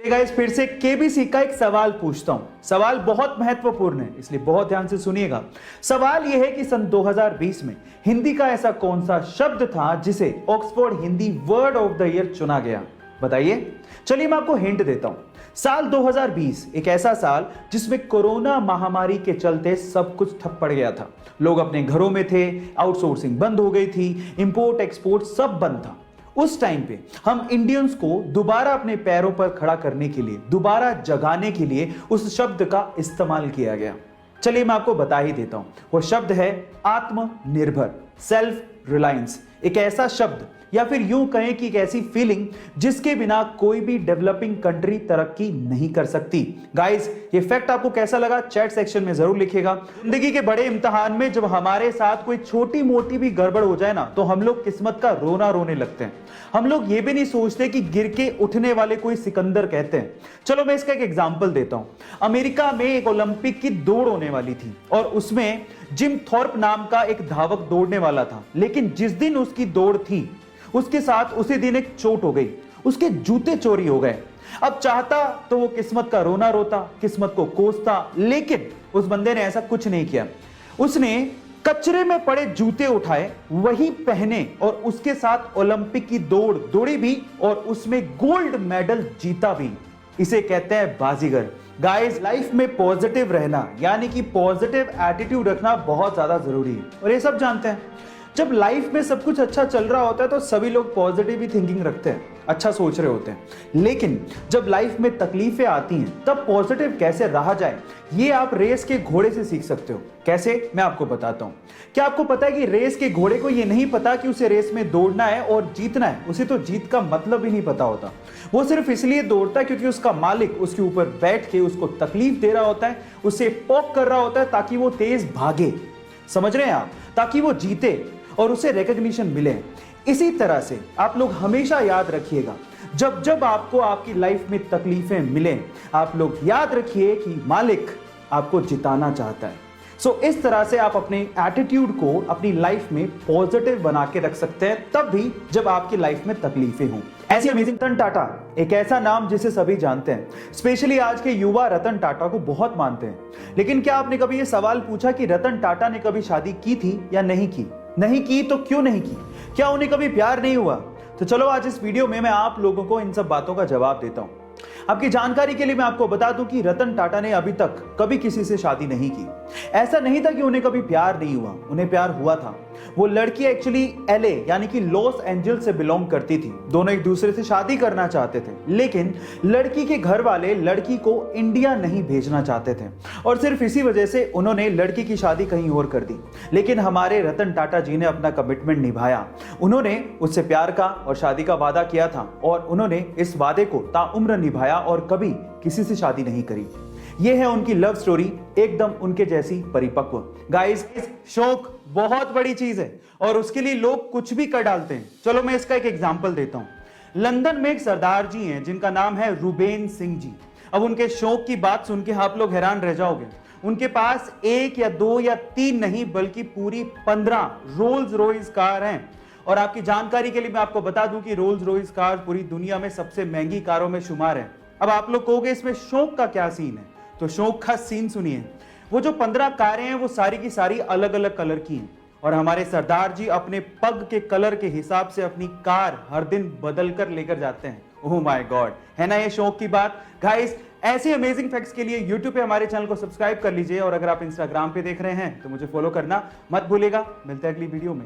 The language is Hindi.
गाइस फिर से केबीसी का एक सवाल पूछता हूं। सवाल बहुत महत्वपूर्ण है, इसलिए बहुत ध्यान से सुनिएगा। सवाल यह है कि सन 2020 में हिंदी का ऐसा कौन सा शब्द था जिसे Oxford Hindi word of the year चुना गया? बताइए। चलिए मैं आपको हिंट देता हूं। साल 2020 एक ऐसा साल जिसमें कोरोना महामारी के चलते सब कुछ ठप पड़ गया था। लोग अपने घरों में थे, आउटसोर्सिंग बंद हो गई थी, इंपोर्ट एक्सपोर्ट सब बंद था। उस टाइम पे हम इंडियंस को दोबारा अपने पैरों पर खड़ा करने के लिए, दोबारा जगाने के लिए उस शब्द का इस्तेमाल किया गया। चलिए मैं आपको बता ही देता हूं। वो शब्द है आत्मनिर्भर, सेल्फ रिलायंस। एक ऐसा शब्द या फिर यूं कहें कि एक ऐसी फीलिंग जिसके बिना कोई भी डेवलपिंग कंट्री तरक्की नहीं कर सकती। गाइस ये फैक्ट आपको कैसा लगा चैट सेक्शन में जरूर लिखिएगा। जिंदगी के बड़े इम्तिहान में जब हमारे साथ कोई छोटी मोटी भी गड़बड़ हो जाए ना, तो हम लोग किस्मत का रोना रोने लगते हैं। हम लोग ये भी नहीं सोचते कि गिर के उठने वाले कोई सिकंदर कहते हैं। चलो मैं इसका एक एग्जांपल देता हूं। अमेरिका में एक ओलंपिक की दौड़ होने वाली थी और उसमें जिम थॉर्प नाम का एक धावक दौड़ने वाला था, लेकिन जिस दिन उसकी दौड़ थी उसके साथ उसी दिन एक चोट हो गई। उसके जूते चोरी हो गए। अब चाहता तो वो किस्मत का रोना रोता, किस्मत को कोसता, लेकिन उस बंदे ने ऐसा कुछ नहीं किया। उसने कचरे में पड़े जूते उठाए, वही पहने और उसके साथ ओलंपिक की दौड़ दौड़ी भी और उसमें गोल्ड मेडल जीता भी। इसे कहते हैं बाजीगर। गाइस लाइफ में पॉजिटिव रहना यानी कि पॉजिटिव एटीट्यूड रखना बहुत ज्यादा जरूरी है और ये सब जानते हैं। जब लाइफ में सब कुछ अच्छा चल रहा होता है तो सभी लोग पॉजिटिव ही थिंकिंग रखते हैं, अच्छा सोच रहे होते हैं। लेकिन जब लाइफ में तकलीफें आती हैं तब पॉजिटिव कैसे रहा जाए, ये आप रेस के घोड़े से सीख सकते हो। कैसे, मैं आपको बताता हूं। क्या आपको पता है कि रेस के घोड़े को ये नहीं पता कि उसे रेस में दौड़ना है और जीतना है? उसे तो जीत का मतलब ही नहीं पता होता। वो सिर्फ इसलिए दौड़ता है क्योंकि उसका मालिक उसके ऊपर बैठ के उसको तकलीफ दे रहा होता है, उसे पोक कर रहा होता है ताकि वो तेज भागे। समझ रहे हैं आप? ताकि वो जीते और उसे रिकॉग्निशन मिले। इसी तरह से आप लोग हमेशा याद रखिएगा, जब जब आपको आपकी लाइफ में तकलीफें मिले, आप लोग याद रखिए कि मालिक आपको जिताना चाहता है। इस तरह से आप अपने एटीट्यूड को अपनी लाइफ में पॉजिटिव बना के रख सकते हैं, तब भी जब आपकी लाइफ में तकलीफें हों। ऐसी अमेजिंग रतन टाटा एक ऐसा नाम जिसे सभी जानते हैं, स्पेशली आज के युवा रतन टाटा को बहुत मानते हैं। लेकिन क्या आपने कभी यह सवाल पूछा कि रतन टाटा ने कभी शादी की थी या नहीं की? नहीं की तो क्यों नहीं की? क्या उन्हें कभी प्यार नहीं हुआ? तो चलो आज इस वीडियो में मैं आप लोगों को इन सब बातों का जवाब देता हूं। आपकी जानकारी के लिए मैं आपको बता दूं कि रतन टाटा ने अभी तक कभी किसी से शादी नहीं की। ऐसा नहीं था कि उन्हें कभी प्यार नहीं हुआ, उन्हें प्यार हुआ था। वो लड़की एक्चुअली एलए यानी कि लॉस एंजल्स से बिलोंग करती थी। दोनों एक दूसरे से शादी करना चाहते थे, लेकिन लड़की के घर वाले लड़की को इंडिया नहीं भेजना चाहते थे और सिर्फ इसी वजह से उन्होंने लड़की की शादी कहीं और कर दी। लेकिन हमारे रतन टाटा जी ने अपना कमिटमेंट निभाया। उन्होंने उससे प्यार का और शादी का वादा किया था और उन्होंने इस वादे को ताउम्र निभाया और कभी किसी से शादी नहीं करी। यह है उनकी लव स्टोरी, एकदम उनके जैसी परिपक्व। गाइस शौक बहुत बड़ी चीज है और उसके लिए लोग कुछ भी कर डालते हैं। चलो मैं इसका एक एग्जांपल देता हूं। लंदन में एक सरदार जी हैं जिनका नाम है रुबेन सिंह जी। अब उनके शौक की बात सुन के आप लोग हैरान रह जाओगे। उनके पास एक या दो या तीन नहीं बल्कि पूरी 15 रोल्स रॉयस कार हैं। और आपकी जानकारी के लिए मैं आपको बता दूं कि रोल्स रॉयस कार पूरी दुनिया में सबसे महंगी कारों में शुमार है। अब आप लोग कहोगे इसमें शौक का क्या सीन है? तो शौक का सीन सुनिए। वो जो 15 कारें हैं वो सारी की सारी अलग अलग कलर की हैं और हमारे सरदार जी अपने पग के कलर के हिसाब से अपनी कार हर दिन बदल कर लेकर जाते हैं। ओह माय गॉड, है ना ये शौक की बात? गाइस ऐसे अमेजिंग फैक्ट्स के लिए YouTube पे हमारे चैनल को सब्सक्राइब कर लीजिए और अगर आप Instagram पे देख रहे हैं तो मुझे फॉलो करना मत भूलिएगा। मिलते हैं अगली वीडियो में।